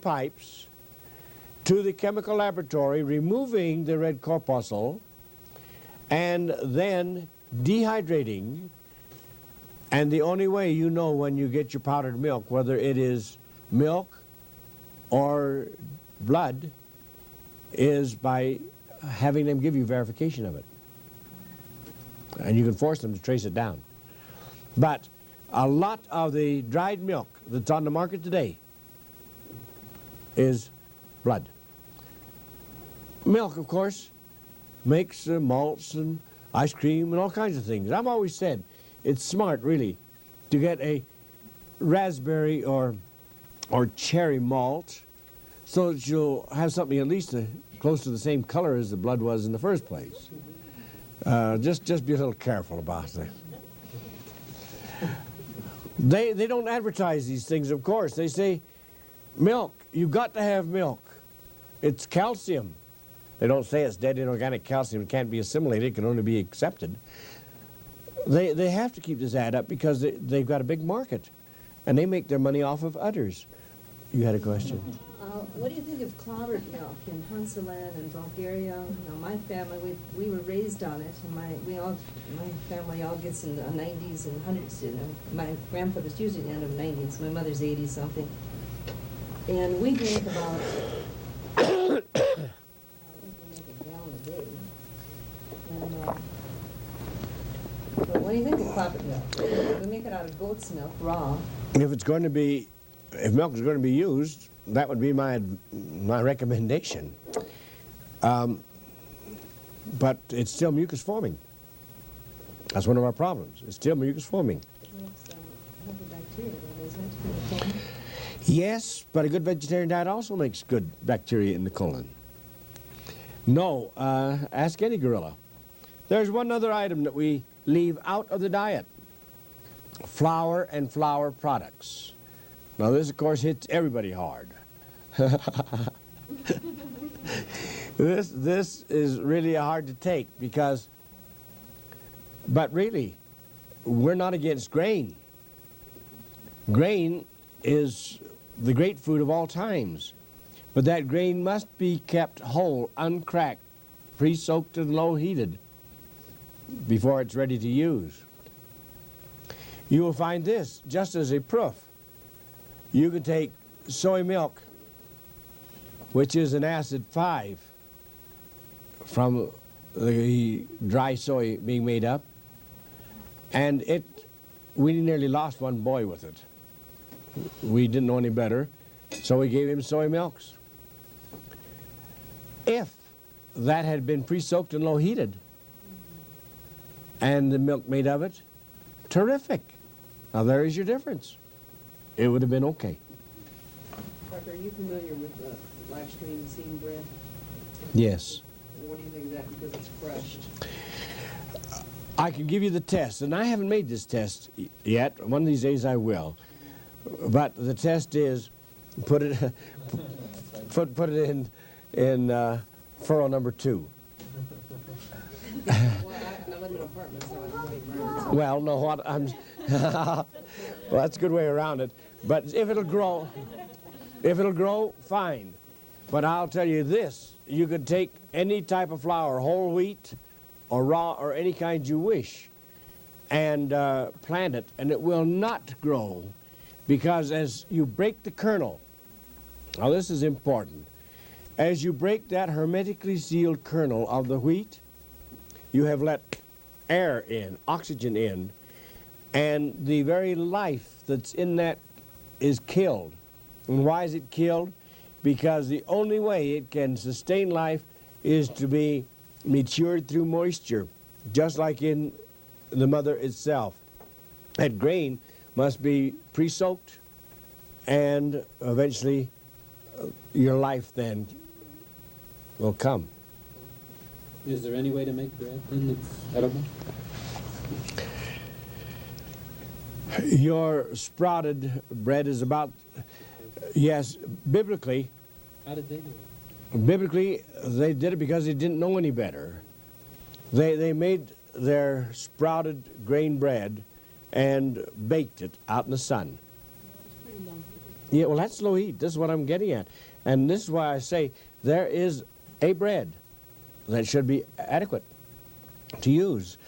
pipes to the chemical laboratory, removing the red corpuscle, and then dehydrating. And the only way you know when you get your powdered milk whether it is milk or blood is by having them give you verification of it. And you can force them to trace it down. But a lot of the dried milk that's on the market today is blood. Milk, of course, makes malts and ice cream and all kinds of things. I've always said it's smart, really, to get a raspberry or cherry malt so that you'll have something at least close to the same color as the blood was in the first place. Just be a little careful about that. They don't advertise these things, of course. They say, milk, you've got to have milk. It's calcium. They don't say it's dead inorganic calcium. It can't be assimilated. It can only be accepted. They have to keep this ad up because they've got a big market, and they make their money off of udders. You had a question? What do you think of clobbered milk in Hunsaland and Bulgaria? Now, my family, we were raised on it, and my family all gets in the 90s and 100s. You know, my grandfather's usually in the end of 90s. My mother's 80-something. And we drink about, I think we make a gallon a day. And, but what do you think of clobbered milk? We make it out of goat's milk, raw. If milk is going to be used, that would be my recommendation. But it's still mucus forming. That's one of our problems. It's still mucus forming. It's healthy bacteria, isn't it, in the colon? Yes, but a good vegetarian diet also makes good bacteria in the colon. No, ask any gorilla. There's one other item that we leave out of the diet: flour and flour products. Now this, of course, hits everybody hard. This is really hard to take because, but really, we're not against grain. Grain is the great food of all times, but that grain must be kept whole, uncracked, pre-soaked and low-heated before it's ready to use. You will find this just as a proof. You can take soy milk, which is an acid 5 from the dry soy being made up, and we nearly lost one boy with it. We didn't know any better, so we gave him soy milks. If that had been pre-soaked and low-heated, and the milk made of it, terrific. Now there is your difference. It would have been okay. Doctor, are you familiar with the live stream seam bread? Yes. What do you think of that because it's crushed? I can give you the test, and I haven't made this test yet. One of these days I will. But the test is put it put it in furrow number 2. Well, I live in an apartment, so I don't make burns. Well, no, what I'm well, that's a good way around it. But if it'll grow, fine. But I'll tell you this: you could take any type of flour, whole wheat, or raw, or any kind you wish, and plant it, and it will not grow, because as you break the kernel, now this is important, as you break that hermetically sealed kernel of the wheat, you have let air in, oxygen in, and the very life that's in that is killed. And why is it killed? Because the only way it can sustain life is to be matured through moisture, just like in the mother itself. That grain must be pre-soaked, and eventually your life then will come. Is there any way to make bread then that's edible? Your sprouted bread is about, yes, biblically. How did they do it? Biblically, they did it because they didn't know any better. They made their sprouted grain bread and baked it out in the sun. Yeah, well, that's low heat. This is what I'm getting at. And this is why I say there is a bread that should be adequate to use,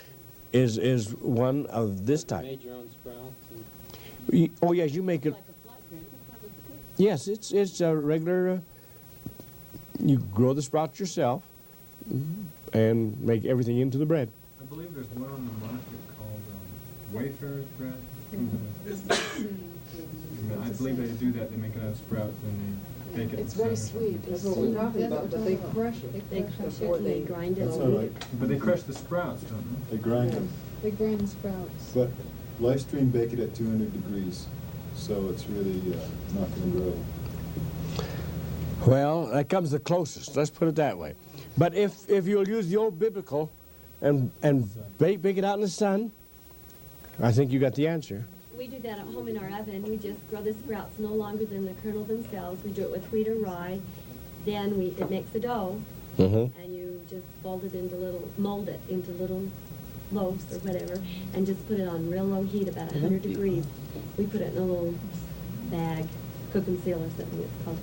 is one of this type. Made your own sprouts. And Oh, yes, you make it. Like a flatbread, that's probably good. Yes, it's a regular, you grow the sprouts yourself and make everything into the bread. I believe there's one on the market called Wayfarer's bread. I believe they do that. They make it out of sprouts and they bake it. It's in the very sun or sweet. something. That's what we're talking about, but they crush it. They crush it before and they grind it. That's all right. But they crush the sprouts, don't they? They grind them. They grind the sprouts. But live stream bake it at 200 degrees, so it's really not going to grow. Well, that comes the closest. Let's put it that way. But if you'll use the old biblical and bake it out in the sun, I think you got the answer. We do that at home in our oven. We just grow the sprouts no longer than the kernel themselves. We do it with wheat or rye. Then it makes a dough, Mm-hmm. and you just mold it into little loaves or whatever, and just put it on real low heat, about 100 degrees. We put it in a little bag, cook and seal or something it's called,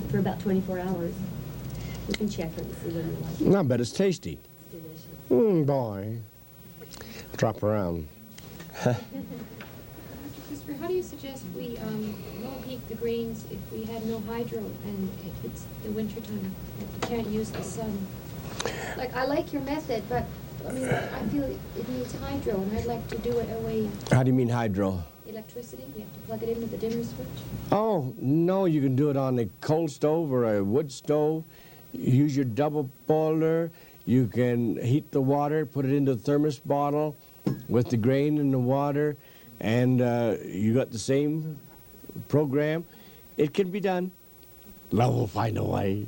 for about 24 hours. You can check it and see whether you like it. I bet it's tasty. It's delicious. Boy. Drop around. Dr. Christopher, how do you suggest we low heat the grains if we have no hydro and it's the winter time? We can't use the sun. Like, I like your method, but I mean, I feel it needs hydro, and I'd like to do it away How do you mean hydro? electricity. You have to plug it in with the dimmer switch. Oh, no, you can do it on a coal stove or a wood stove. Use your double boiler. You can heat the water, put it into a thermos bottle with the grain in the water, and you got the same program. It can be done. Love will find a way.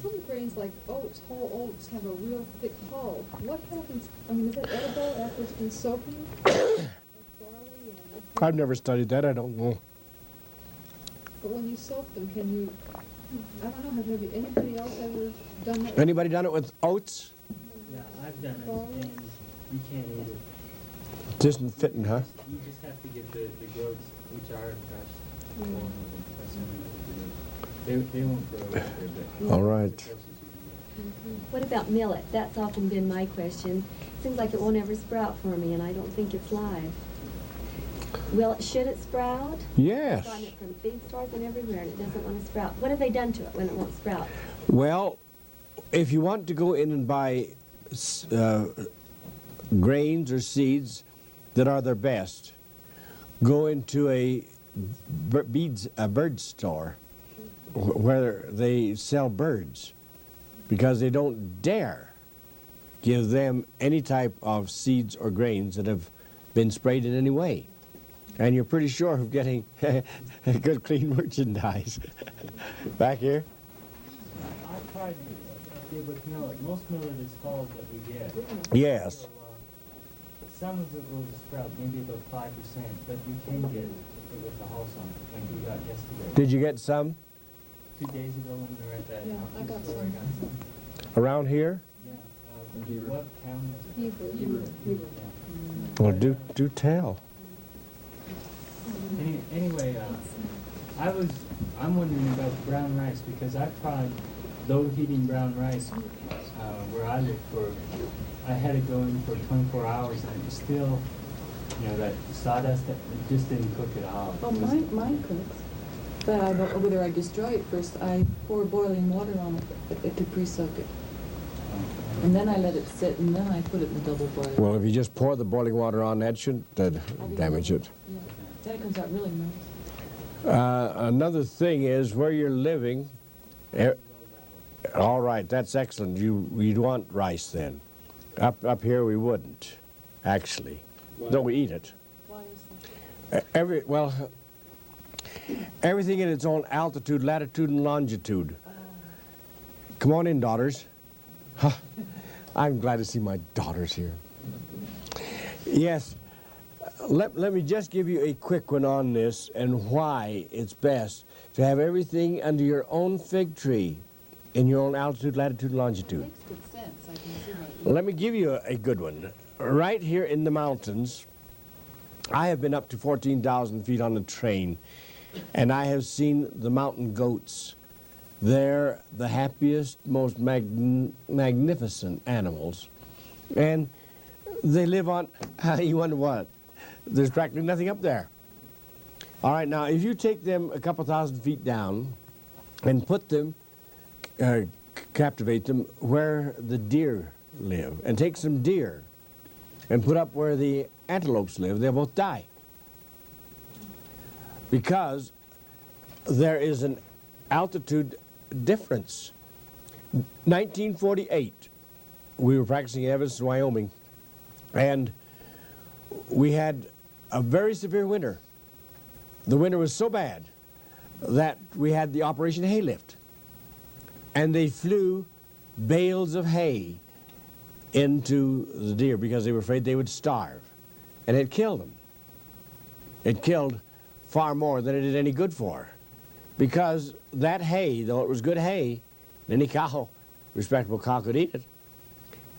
Some grains like oats, whole oats, have a real thick hull. What happens, I mean, is that edible after it's been soaking? Like barley and, I've never studied that. I don't know. but when you soak them, can you, I don't know, have you, anybody else ever done that? Anybody done it with oats? Yeah, I've done it, and you can't eat it. Just fitting, huh? You just have to get the groats, which are crushed. Or assuming that they won't grow right there, but All right. the closest you can get. What about millet? That's often been my question. Seems like it won't ever sprout for me, and I don't think it's live. Should it sprout? Yes. I've gotten it from feed stores and everywhere, and it doesn't want to sprout. What have they done to it when it won't sprout? Well, if you want to go in and buy grains or seeds that are their best, go into a bird store where they sell birds, because they don't dare give them any type of seeds or grains that have been sprayed in any way. And you're pretty sure of getting good, clean merchandise. Back here? I tried it with millet. Most millet is hulled that we get. Yes. So, some of it will sprout, maybe about 5%, but you can get it with the hulls on it, like we got yesterday. Did you get some 2 days ago when we were at that Yeah, I got store, some. I got some. around here? Yeah. What town is it? Hebrew. Yeah. Well, do tell. Anyway, I'm wondering about brown rice, because I've tried low heating brown rice where I live I had it going for 24 hours, and it was still, that sawdust, it just didn't cook at all. Oh, It was- mine cooks. But I don't know whether I destroy it first. I pour boiling water on it to pre-soak it. And then I let it sit, and then I put it in the double boiler. Well, if you just pour the boiling water on, that shouldn't damage it. Yeah. Then it comes out really nice. Another thing is where you're living. All right, that's excellent. You'd want rice then. Up here we wouldn't, actually. Though we eat it. Why is that? Everything in its own altitude, latitude, and longitude. Come on in, daughters. Huh. I'm glad to see my daughters here. Yes, let me just give you a quick one on this and why it's best to have everything under your own fig tree in your own altitude, latitude, and longitude. Makes good sense. I can see that. Let me give you a good one. Right here in the mountains, I have been up to 14,000 feet on the train, And I have seen the mountain goats. They're the happiest, most magnificent animals. And they live on, you wonder what? There's practically nothing up there. All right, now if you take them a couple thousand feet down and put them, captivate them where the deer live, and take some deer and put up where the antelopes live, they'll both die. Because there is an altitude difference. 1948, we were practicing in Evanston, Wyoming, and we had a very severe winter. The winter was so bad that we had the Operation Hay Lift, and they flew bales of hay into the deer because they were afraid they would starve, and it killed them. It killed far more than it did any good for, because that hay, though it was good hay, any cow, respectable cow could eat it,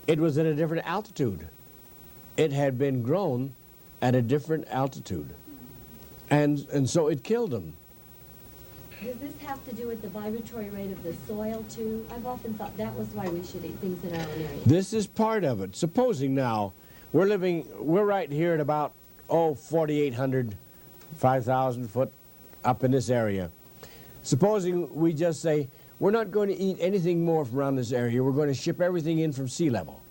it was at a different altitude. It had been grown at a different altitude, and so it killed them. Does this have to do with the vibratory rate of the soil too? I've often thought that was why we should eat things in our own area. This is part of it. Supposing now, we're right here at about, 4,800, 5,000 foot up in this area. Supposing we just say, we're not going to eat anything more from around this area, we're going to ship everything in from sea level.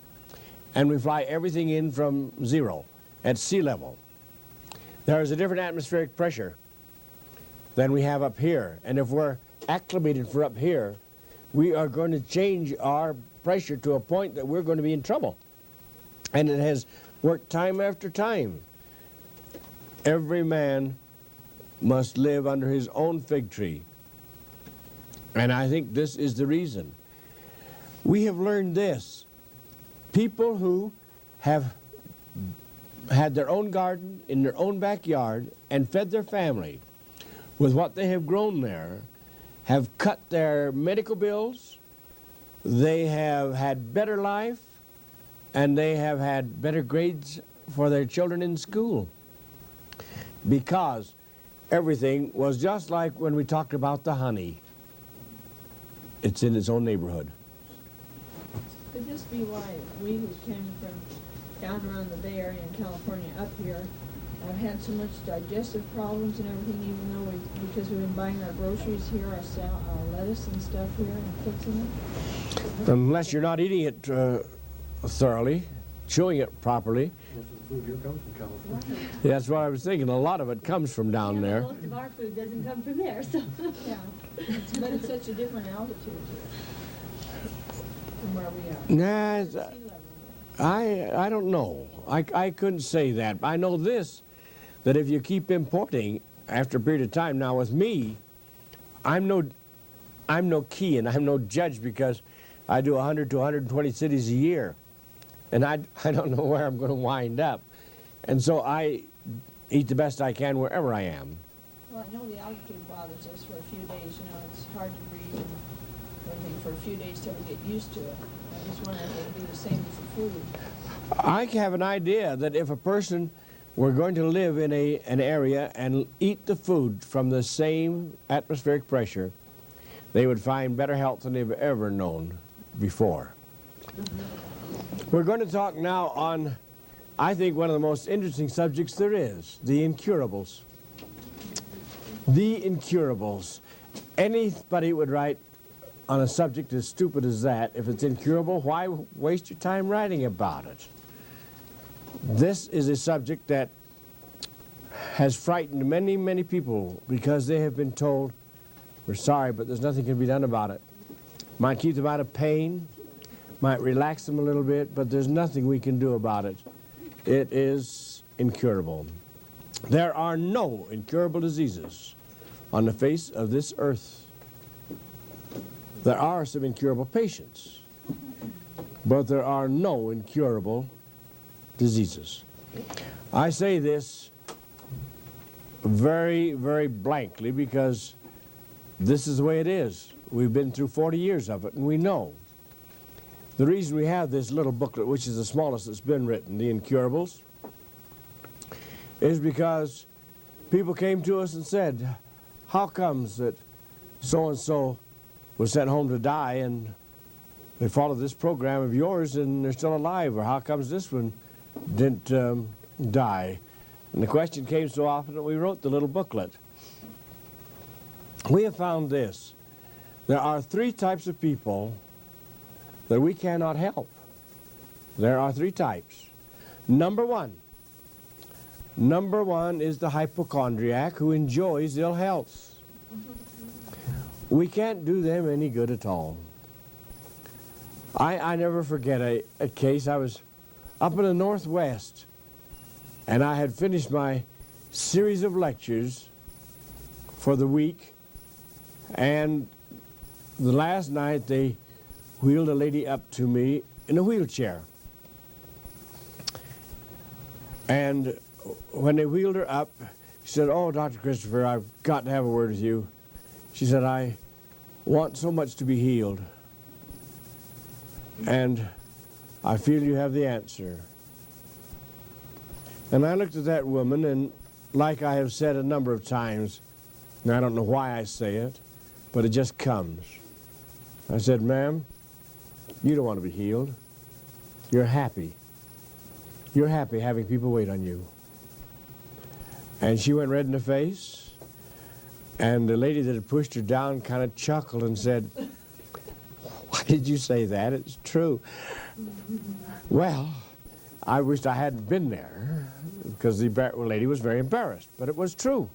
And we fly everything in from zero, at sea level. There is a different atmospheric pressure than we have up here. And if we're acclimated for up here, we are going to change our pressure to a point that we're going to be in trouble. And it has worked time after time. Every man must live under his own fig tree. And I think this is the reason. We have learned this. People who have had their own garden in their own backyard and fed their family with what they have grown there have cut their medical bills, they have had better life, and they have had better grades for their children in school. Because everything was just like when we talked about the honey. It's in its own neighborhood. Could this be why we who came from down around the Bay Area in California up here have had so much digestive problems and everything, even though because we've been buying our groceries here, our lettuce and stuff here and fixing it? Unless you're not eating it thoroughly, chewing it properly. Most of the food here comes from California. That's what I was thinking. A lot of it comes from down Yeah, there. but most of our food doesn't come from there, so. Yeah, but it's such a different altitude here from where we are. Nah, Sea level. I don't know. I couldn't say that. I know this, that if you keep importing after a period of time, now with me, I'm no key and I'm no judge because I do 100 to 120 cities a year. And I don't know where I'm going to wind up. And so I eat the best I can wherever I am. Well, I know the altitude bothers us for a few days. You know, it's hard to breathe and everything for a few days till we get used to it. I just wonder if it would be the same with the food. I have an idea that if a person were going to live in an area and eat the food from the same atmospheric pressure, they would find better health than they've ever known before. We're going to talk now on, I think, one of the most interesting subjects there is, the incurables. The incurables. Anybody would write on a subject as stupid as that. If it's incurable, why waste your time writing about it? This is a subject that has frightened many, many people because they have been told, we're sorry, but there's nothing can be done about it. Might keep them out of pain, might relax them a little bit, but there's nothing we can do about it. It is incurable. There are no incurable diseases on the face of this earth. There are some incurable patients, but there are no incurable diseases. I say this very, very blankly because this is the way it is. We've been through 40 years of it, and we know. The reason we have this little booklet, which is the smallest that's been written, The Incurables, is because people came to us and said, how comes that so-and-so was sent home to die and they followed this program of yours and they're still alive? Or how comes this one didn't die? And the question came so often that we wrote the little booklet. We have found this. There are 3 types of people that we cannot help. There are 3 types. Number one is the hypochondriac who enjoys ill health. We can't do them any good at all. I never forget a case. I was up in the Northwest, and I had finished my series of lectures for the week, and the last night they wheeled a lady up to me in a wheelchair. And when they wheeled her up, she said, "Oh, Dr. Christopher, I've got to have a word with you." She said, "I want so much to be healed, and I feel you have the answer." And I looked at that woman, and like I have said a number of times, and I don't know why I say it, but it just comes. I said, "Ma'am, you don't want to be healed. You're happy. You're happy having people wait on you." And she went red in the face, and the lady that had pushed her down kind of chuckled and said, "Why did you say that? It's true." Well, I wished I hadn't been there because the lady was very embarrassed, but it was true.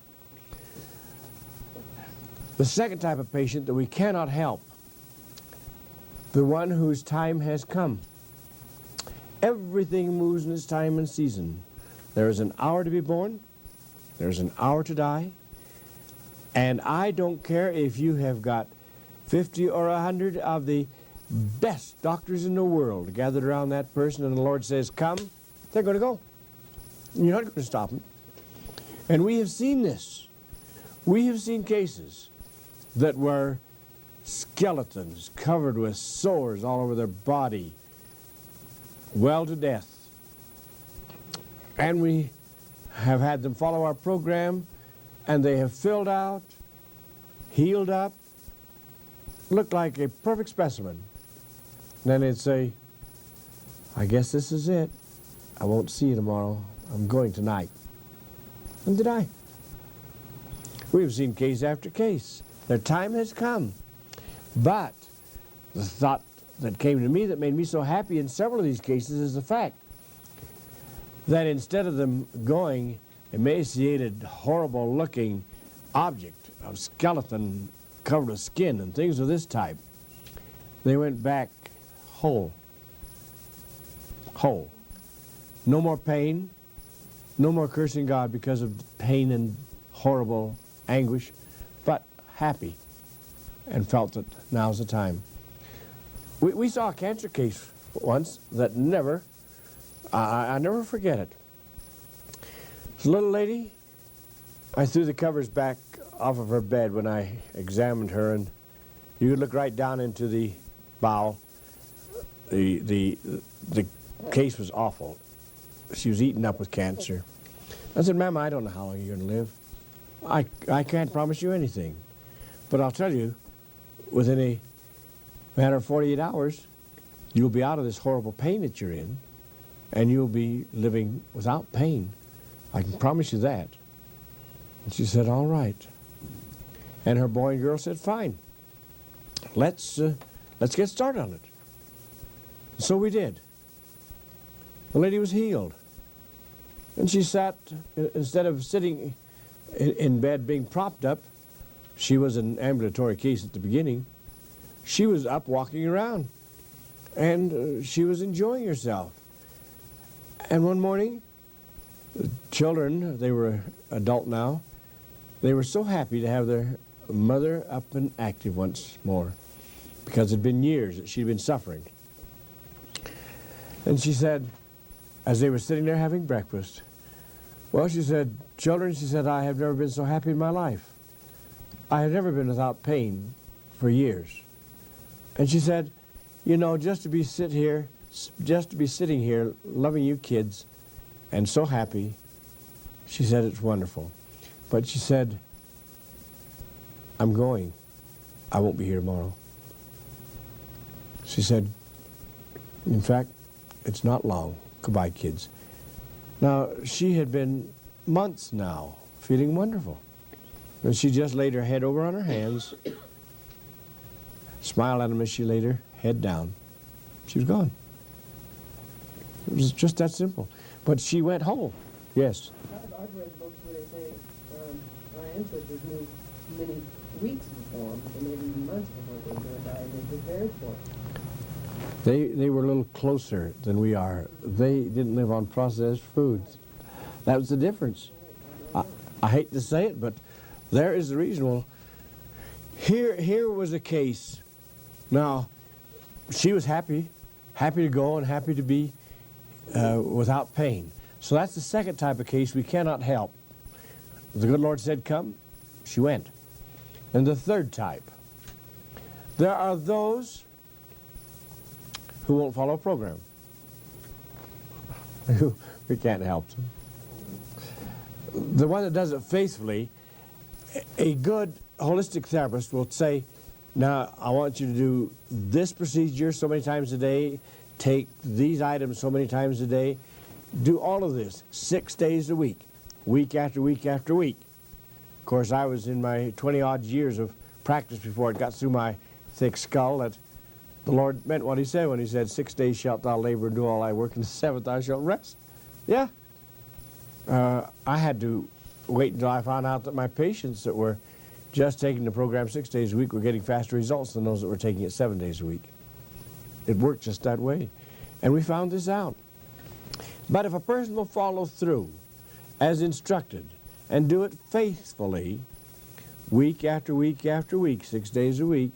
The second type of patient that we cannot help, the one whose time has come. Everything moves in its time and season. There is an hour to be born, there's an hour to die, and I don't care if you have got 50 or 100 of the best doctors in the world gathered around that person, and the Lord says, "Come," they're going to go. You're not going to stop them. And we have seen this. We have seen cases that were skeletons covered with sores all over their body, well to death. And we have had them follow our program, and they have filled out, healed up, looked like a perfect specimen. Then they'd say, "I guess this is it. I won't see you tomorrow. I'm going tonight." And did I? We've seen case after case. Their time has come. But the thought that came to me that made me so happy in several of these cases is the fact that instead of them going emaciated, horrible-looking object of skeleton covered with skin and things of this type, they went back whole. Whole. No more pain, no more cursing God because of pain and horrible anguish, but happy and felt that now's the time. We saw a cancer case once that never, I never forget it. This little lady, I threw the covers back off of her bed when I examined her, and you could look right down into the bowel. The case was awful. She was eaten up with cancer. I said, "Ma'am, I don't know how long you're going to live. I can't promise you anything. But I'll tell you, within a matter of 48 hours, you'll be out of this horrible pain that you're in, and you'll be living without pain. I can promise you that." And she said, "All right." And her boy and girl said, "Fine. Let's get started on it." So we did. The lady was healed. And she sat, instead of sitting in bed being propped up, she was an ambulatory case at the beginning, she was up walking around. And she was enjoying herself. And one morning, the children, they were adult now, they were so happy to have their mother up and active once more, because it had been years that she'd been suffering. And she said, as they were sitting there having breakfast, "Well," she said, "children," she said, "I have never been so happy in my life. I have never been without pain for years." And she said, "You know, just to be sitting here loving you kids and so happy," she said, "it's wonderful." But she said, I'm going. I won't be here tomorrow. She said, in fact, it's not long. Goodbye, kids. Now, she had been months now feeling wonderful. And she just laid her head over on her hands, smiled at him as she laid her head down. She was gone. It was just that simple. But she went whole. Yes. I've read books where they say my ancestors knew many weeks before, or maybe even months before they were going to die, and they prepared for it. They were a little closer than we are. They didn't live on processed foods. That was the difference. I hate to say it, but there is the reason. Well, here was a case. Now, she was happy to go and happy to be without pain. So that's the second type of case we cannot help. The good Lord said, come, she went. And the third type, there are those who won't follow a program. We can't help them. The one that does it faithfully, a good holistic therapist will say, now I want you to do this procedure so many times a day, take these items so many times a day, do all of this 6 days a week, week after week after week. Of course, I was in my 20-odd years of practice before it got through my thick skull that the Lord meant what he said when he said, 6 days shalt thou labor and do all thy work, and the seventh thou shalt rest. Yeah. I had to wait until I found out that my patients that were just taking the program 6 days a week were getting faster results than those that were taking it 7 days a week. It worked just that way. And we found this out. But if a person will follow through as instructed and do it faithfully, week after week after week, 6 days a week,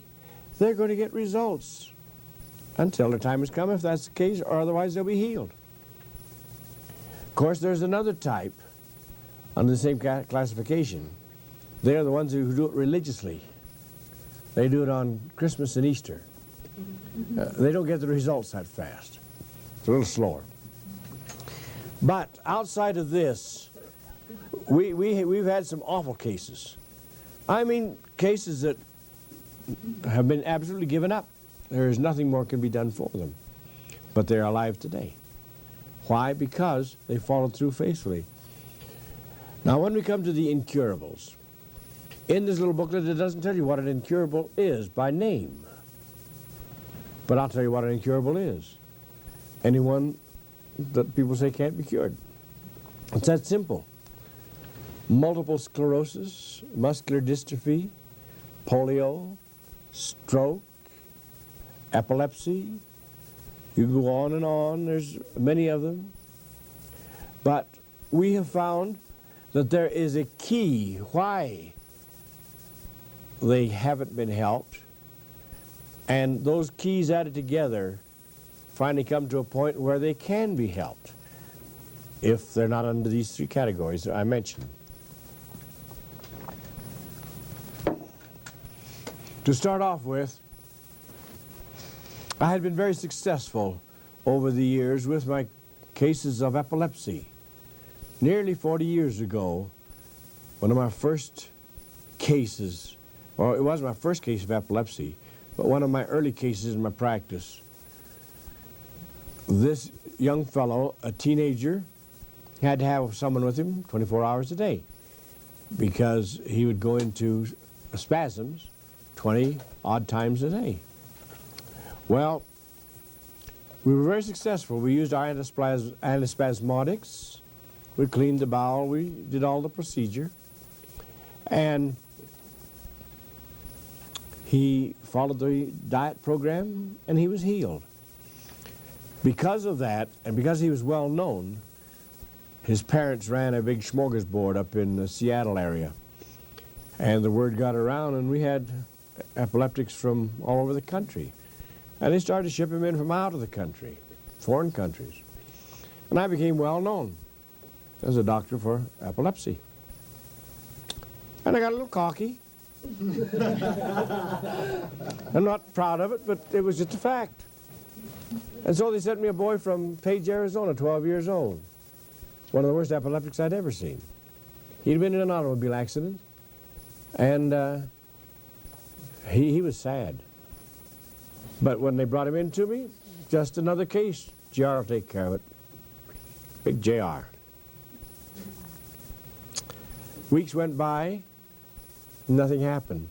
they're going to get results until their time has come, if that's the case, or otherwise they'll be healed. Of course, there's another type under the same classification. They're the ones who do it religiously. They do it on Christmas and Easter. They don't get the results that fast. It's a little slower. But outside of this, we've had some awful cases. I mean, cases that have been absolutely given up. There is nothing more can be done for them. But they're alive today. Why? Because they followed through faithfully. Now, when we come to the incurables, in this little booklet, it doesn't tell you what an incurable is by name. But I'll tell you what an incurable is. Anyone that people say can't be cured. It's that simple. Multiple sclerosis, muscular dystrophy, polio, stroke, epilepsy. You go on and on. There's many of them. But we have found that there is a key why they haven't been helped. And those keys added together finally come to a point where they can be helped if they're not under these three categories that I mentioned. To start off with, I had been very successful over the years with my cases of epilepsy. Nearly 40 years ago, one of my first cases, well, it wasn't my first case of epilepsy, but one of my early cases in my practice. This young fellow, a teenager, had to have someone with him 24 hours a day because he would go into spasms 20-odd times a day. Well, we were very successful. We used our antispasmodics. We cleaned the bowel. We did all the procedure. And he followed the diet program, and he was healed. Because of that, and because he was well known, his parents ran a big smorgasbord up in the Seattle area. And the word got around, and we had epileptics from all over the country. And they started to ship him in from out of the country, foreign countries. And I became well known as a doctor for epilepsy. And I got a little cocky. I'm not proud of it, but it was just a fact. And so they sent me a boy from Page, Arizona, 12 years old. One of the worst epileptics I'd ever seen. He'd been in an automobile accident, and He was sad. But when they brought him in to me, just another case. JR will take care of it. Big JR. Weeks went by, nothing happened.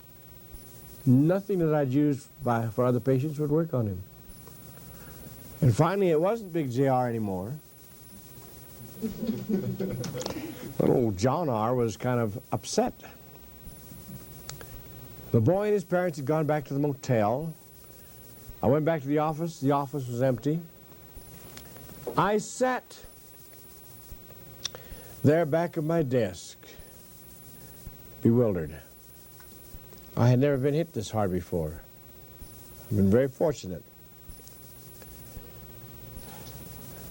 Nothing that I'd used for other patients would work on him. And finally, it wasn't Big JR anymore. Little old John R. was kind of upset. The boy and his parents had gone back to the motel. I went back to the office. The office was empty. I sat there back of my desk, bewildered. I had never been hit this hard before. I've been very fortunate.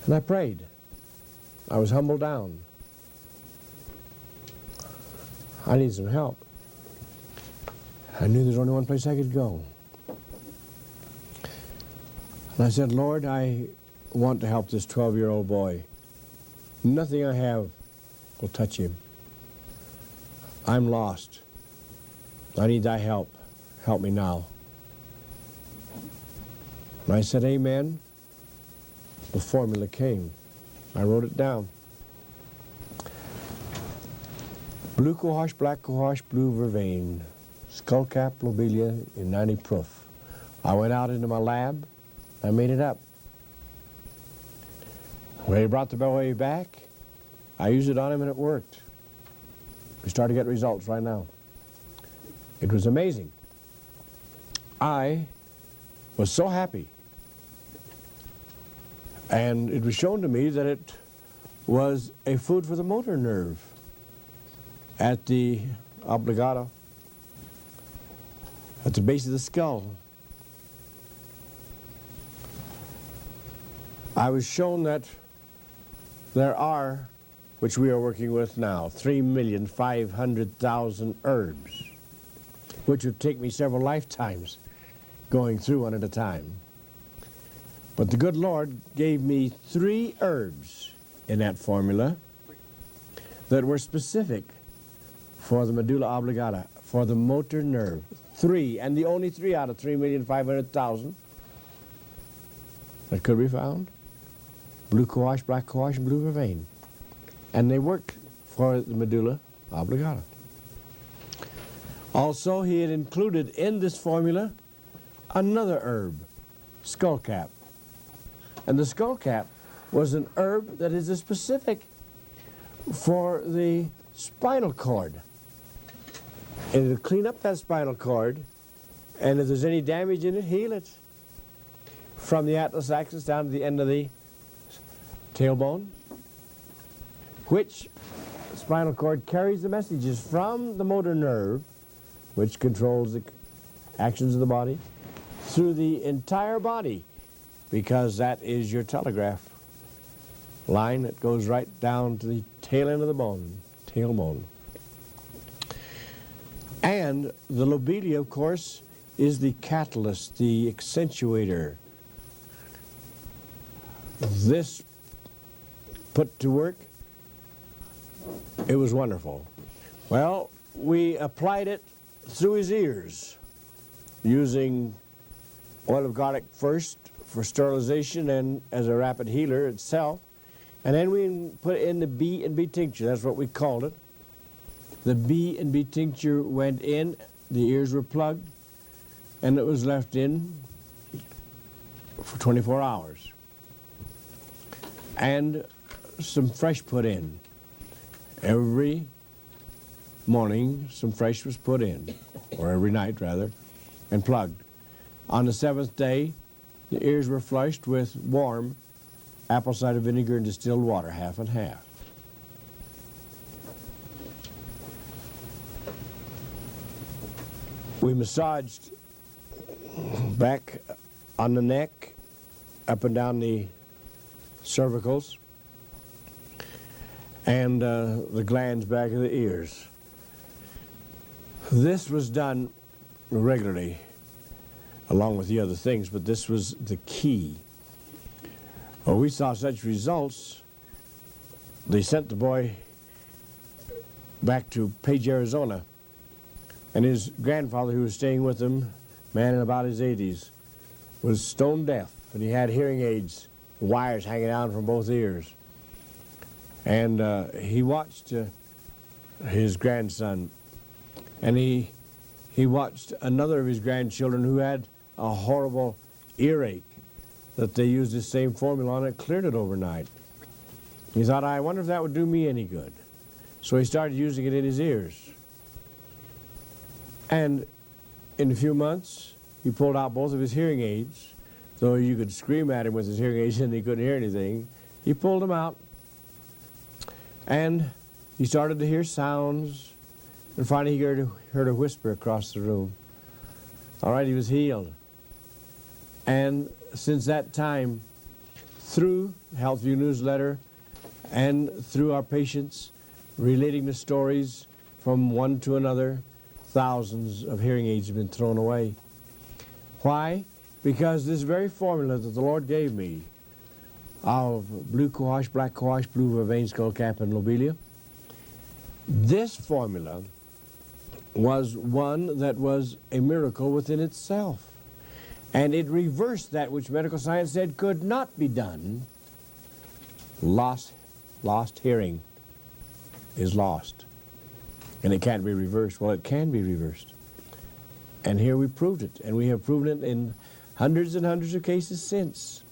And I prayed. I was humbled down. I need some help. I knew there's only one place I could go. And I said, Lord, I want to help this 12-year-old boy. Nothing I have will touch him. I'm lost. I need thy help. Help me now. And I said, amen. The formula came. I wrote it down. Blue cohosh, black cohosh, blue vervain, skullcap, lobelia in 90 proof. I went out into my lab. I made it up. When he brought the boy back, I used it on him and it worked. We started to get results right now. It was amazing. I was so happy. And it was shown to me that it was a food for the motor nerve at the oblongata, at the base of the skull. I was shown that there are, which we are working with now, 3,500,000 herbs, which would take me several lifetimes going through one at a time. But the good Lord gave me 3 herbs in that formula that were specific for the medulla oblongata, for the motor nerve. 3, and the only 3 out of 3,500,000 that could be found. Blue cohosh, black cohosh, and blue vervain. And they worked for the medulla oblongata. Also, he had included in this formula another herb, skullcap. And the skullcap was an herb that is specific for the spinal cord. And it'll clean up that spinal cord, and if there's any damage in it, heal it. From the atlas axis down to the end of the tailbone, which spinal cord carries the messages from the motor nerve, which controls the actions of the body, through the entire body, because that is your telegraph line that goes right down to the tail end of the bone, tailbone. And the lobelia, of course, is the catalyst, the accentuator. This put to work, it was wonderful. Well, we applied it through his ears using oil of garlic first for sterilization and as a rapid healer itself. And then we put in the B&B tincture. That's what we called it. The B&B tincture went in, the ears were plugged, and it was left in for 24 hours. And some fresh put in. Every morning, some fresh was put in, or every night, rather, and plugged. On the 7th day, the ears were flushed with warm apple cider vinegar and distilled water, half and half. We massaged back on the neck, up and down the cervicals, and the glands back of the ears. This was done regularly, along with the other things, but this was the key. Well, we saw such results, they sent the boy back to Page, Arizona, And his grandfather, who was staying with him, man in about his 80s, was stone deaf, and he had hearing aids, wires hanging down from both ears. And he watched his grandson, and he watched another of his grandchildren who had a horrible earache that they used the same formula on. It cleared it overnight. He thought, I wonder if that would do me any good. So he started using it in his ears. And in a few months, he pulled out both of his hearing aids. Though you could scream at him with his hearing aids and he couldn't hear anything, he pulled them out. And he started to hear sounds. And finally he heard a whisper across the room. All right, he was healed. And since that time, through Healthview newsletter and through our patients relating the stories from one to another, thousands of hearing aids have been thrown away. Why? Because this very formula that the Lord gave me of blue cohosh, black cohosh, blue vervain, skullcap, and lobelia, this formula was one that was a miracle within itself. And it reversed that which medical science said could not be done. Lost hearing is lost. And it can't be reversed. Well, it can be reversed. And here we proved it. And we have proven it in hundreds and hundreds of cases since.